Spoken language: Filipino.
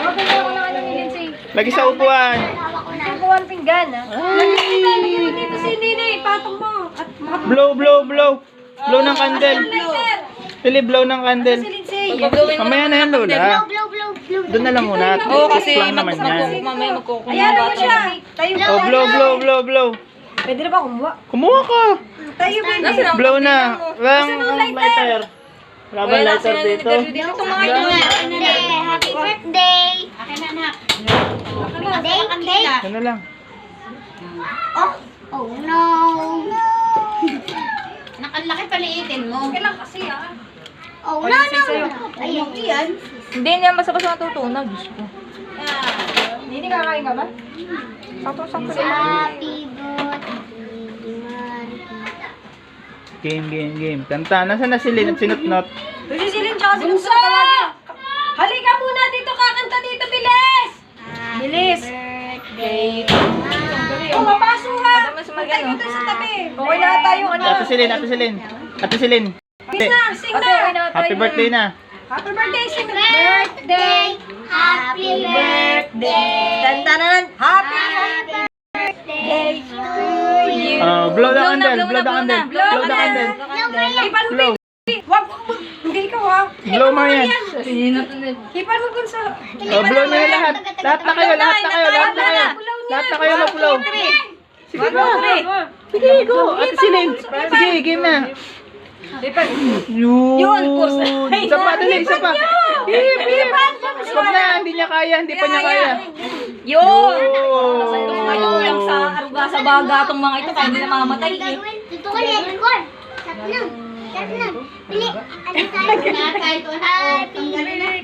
Mabili ako ng ano ni Lindsay. Lagi sa upuan. Upuan pinggan, ha? Lagyan mo dito si Nini. Patong mo. At Blow, blow, blow. Blow ng candle. Pili, blow ng candle. si Lindsay. Mamaya na yan, Lola. Doon na lang muna. Oo, kasi Lang naman yan. mamaya magkukuha. Ayan mo siya. Tayo mo. Oh, blow, blow, blow, blow. Pwede na ba kumuha? Kumuha ka. Tayo, baby. Blow na. Walang lighter. Wala bang lighter dito? Dito mga ito nga. Happy birthday! Birthday? Ano lang. Oh no! Nakalaki paliitin mo. Kailan kasi, ha? Oh no, no! Ayun yan. Hindi niya basta-basta natutunan. Diyos ko. Nini, kakain ka ba? Sakto-sakto. Happy birthday, Game. Kanta. Nasaan na si Lin at sinutnot? Kasi si Lin, tsaka si Bunso! Halika muna dito, kakanta dito, bilis! Bilis! birthday. Oh, mapaso ha! Mas magano. Tayo dito sa tabi. Okay na tayo, ano? Ate Silin. Ate Silin. Bis na, sing na! Happy birthday na. Happy birthday, sing na! Birthday! Happy birthday! Tantanan! Happy birthday to you. Blow the candle. Blow the candle. Blow the candle. Hipan mo, Blow. baby! Wag! Hindi ikaw, ha? Blow mo yan. Hipan mo, Bunso! Blow niyo lahat. Lahat na kayo. Lahat na kayo mag-blow. Sige ba? Sige, go. Ate Silin. Sige, game na. Yun. Isa pa, dali. Isa pa. Hip. Wag na, hindi niya kaya. Hindi pa niya kaya. Yun! Oh. Lang sa aruga sa baga itong mga ito kaya hindi na mamamatay eh. Dito ka na, record. Sarap na. Bili. Ano tayo? Happy birthday.